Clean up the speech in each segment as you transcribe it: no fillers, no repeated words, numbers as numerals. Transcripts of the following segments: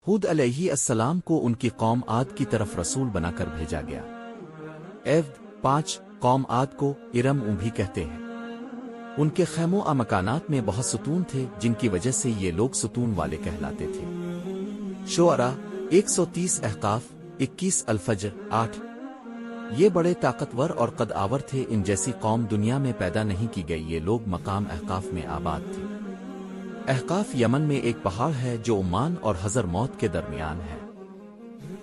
ہود علیہ السلام کو ان کی قوم عاد کی طرف رسول بنا کر بھیجا گیا۔ ایود 5 قوم عاد کو ارم بھی کہتے ہیں۔ ان کے خیموں و مکانات میں بہت ستون تھے جن کی وجہ سے یہ لوگ ستون والے کہلاتے تھے۔ شعراء 130 احقاف 21 الفجر 8۔ یہ بڑے طاقتور اور قد آور تھے، ان جیسی قوم دنیا میں پیدا نہیں کی گئی۔ یہ لوگ مقام احقاف میں آباد تھے۔ احقاف یمن میں ایک پہاڑ ہے جو عمان اور حضر موت کے درمیان ہے،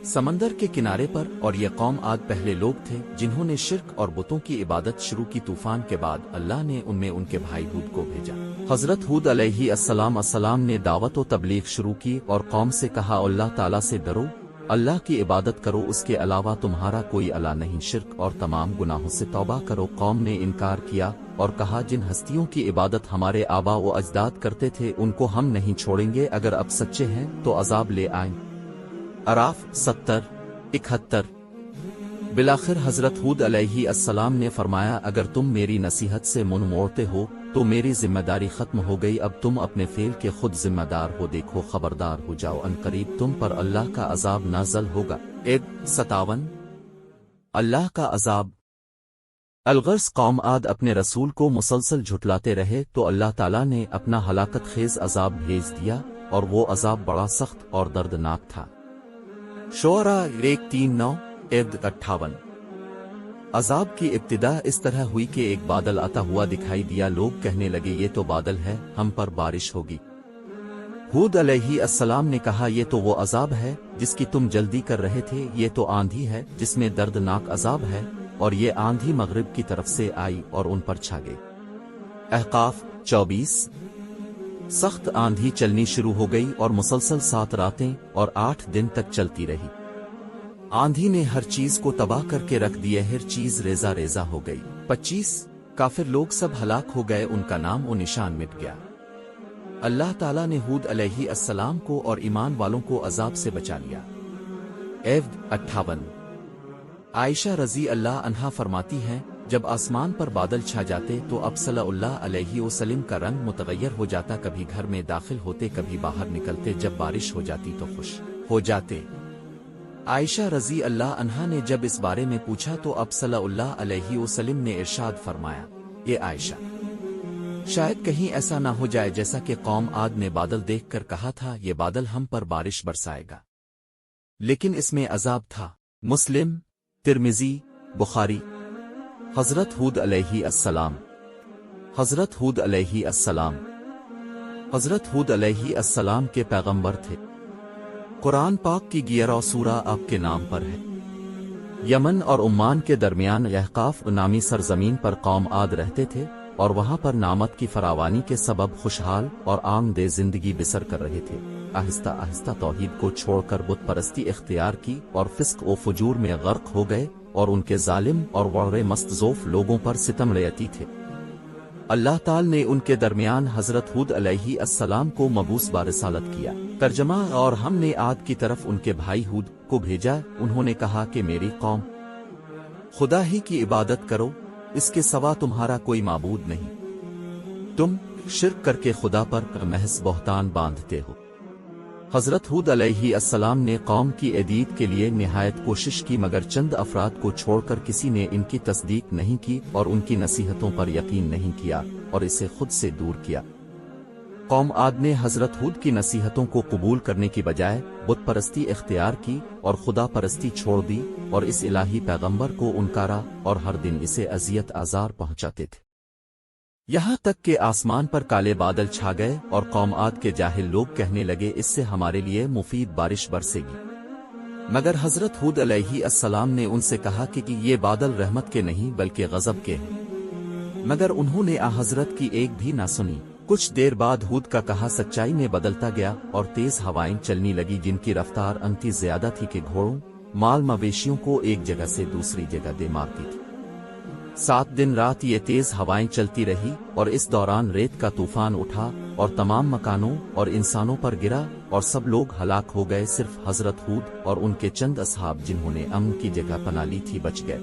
سمندر کے کنارے پر، اور یہ قوم عاد پہلے لوگ تھے جنہوں نے شرک اور بتوں کی عبادت شروع کی۔ طوفان کے بعد اللہ نے ان میں ان کے بھائی ہود کو بھیجا۔ حضرت ہود علیہ السلام نے دعوت و تبلیغ شروع کی اور قوم سے کہا، اللہ تعالیٰ سے ڈرو، اللہ کی عبادت کرو، اس کے علاوہ تمہارا کوئی الہ نہیں، شرک اور تمام گناہوں سے توبہ کرو۔ قوم نے انکار کیا اور کہا، جن ہستیوں کی عبادت ہمارے آبا و اجداد کرتے تھے ان کو ہم نہیں چھوڑیں گے، اگر اب سچے ہیں تو عذاب لے آئیں۔ اعراف 70-71۔ بالآخر حضرت ہود علیہ السلام نے فرمایا، اگر تم میری نصیحت سے منہ موڑتے ہو تو میری ذمہ داری ختم ہو گئی، اب تم اپنے فعل کے خود ذمہ دار ہو، دیکھو خبردار ہو جاؤ، ان قریب تم پر اللہ کا عذاب نازل ہوگا۔ 57۔ اللہ کا عذاب۔ الغرض قوم عاد اپنے رسول کو مسلسل جھٹلاتے رہے تو اللہ تعالیٰ نے اپنا ہلاکت خیز عذاب بھیج دیا، اور وہ عذاب بڑا سخت اور دردناک تھا۔ شعراء 139 58۔ عذاب کی ابتدا اس طرح ہوئی کہ ایک بادل آتا ہوا دکھائی دیا، لوگ کہنے لگے یہ تو بادل ہے، ہم پر بارش ہوگی۔ ہود علیہ السلام نے کہا، یہ تو وہ عذاب ہے جس کی تم جلدی کر رہے تھے، یہ تو آندھی ہے جس میں دردناک عذاب ہے، اور یہ آندھی مغرب کی طرف سے آئی اور ان پر چھا گئی۔ احقاف 24۔ سخت آندھی چلنی شروع ہو گئی اور مسلسل 7 راتیں اور 8 دن تک چلتی رہی۔ آندھی نے ہر چیز کو تباہ کر کے رکھ دیے، ہر چیز ریزہ ریزہ ہو گئی۔ 25 کافر لوگ سب ہلاک ہو گئے، ان کا نام و نشان مٹ گیا۔ اللہ تعالیٰ نے ہود علیہ السلام کو اور ایمان والوں کو عذاب سے بچا لیا۔ ایود 58۔ عائشہ رضی اللہ عنہا فرماتی ہیں، جب آسمان پر بادل چھا جاتے تو اب صلی اللہ علیہ وسلم کا رنگ متغیر ہو جاتا، کبھی گھر میں داخل ہوتے کبھی باہر نکلتے، جب بارش ہو جاتی تو خوش ہو جاتے۔ عائشہ رضی اللہ عنہا نے جب اس بارے میں پوچھا تو اب صلی اللہ علیہ وسلم نے ارشاد فرمایا، اے عائشہ، شاید کہیں ایسا نہ ہو جائے جیسا کہ قوم عاد نے بادل دیکھ کر کہا تھا، یہ بادل ہم پر بارش برسائے گا، لیکن اس میں عذاب تھا۔ مسلم، ترمذی، بخاری۔ حضرت ہود علیہ السلام۔ حضرت ہود علیہ السلام۔ حضرت ہود علیہ السلام کے پیغمبر تھے۔ قرآن پاک کی 11 سورہ آپ کے نام پر ہے۔ یمن اور عمان کے درمیان احقاف نامی سرزمین پر قوم عاد رہتے تھے، اور وہاں پر نعمت کی فراوانی کے سبب خوشحال اور آمدہ زندگی بسر کر رہے تھے۔ آہستہ آہستہ توحید کو چھوڑ کر بت پرستی اختیار کی اور فسق و فجور میں غرق ہو گئے، اور ان کے ظالم اور غیر مستضعف لوگوں پر ستم ریاتی تھے۔ اللہ تعالی نے ان کے درمیان حضرت ہود علیہ السلام کو مبعوث برسالت کیا۔ ترجمہ، اور ہم نے عاد کی طرف ان کے بھائی ہود کو بھیجا، انہوں نے کہا کہ میری قوم، خدا ہی کی عبادت کرو، اس کے سوا تمہارا کوئی معبود نہیں، تم شرک کر کے خدا پر محض بہتان باندھتے ہو۔ حضرت ہود علیہ السلام نے قوم کی ایدیت کے لیے نہایت کوشش کی، مگر چند افراد کو چھوڑ کر کسی نے ان کی تصدیق نہیں کی اور ان کی نصیحتوں پر یقین نہیں کیا اور اسے خود سے دور کیا۔ قوم عاد نے حضرت ہود کی نصیحتوں کو قبول کرنے کی بجائے بت پرستی اختیار کی اور خدا پرستی چھوڑ دی، اور اس الہی پیغمبر کو انکارا اور ہر دن اسے اذیت آزار پہنچاتے تھے، یہاں تک کہ آسمان پر کالے بادل چھا گئے اور قوم عاد کے جاہل لوگ کہنے لگے اس سے ہمارے لیے مفید بارش برسے گی۔ مگر حضرت ہود علیہ السلام نے ان سے کہا کہ یہ بادل رحمت کے نہیں بلکہ غضب کے ہیں، مگر انہوں نے حضرت کی ایک بھی نہ سنی۔ کچھ دیر بعد ہود کا کہا سچائی میں بدلتا گیا اور تیز ہوائیں چلنے لگی جن کی رفتار انتی زیادہ تھی کہ گھوڑوں، مال مویشیوں کو ایک جگہ سے دوسری جگہ دے مارتی تھی۔ 7 دن رات یہ تیز ہوائیں چلتی رہی، اور اس دوران ریت کا طوفان اٹھا اور تمام مکانوں اور انسانوں پر گرا، اور سب لوگ ہلاک ہو گئے، صرف حضرت ہود اور ان کے چند اصحاب جنہوں نے امن کی جگہ پناہ لی تھی بچ گئے۔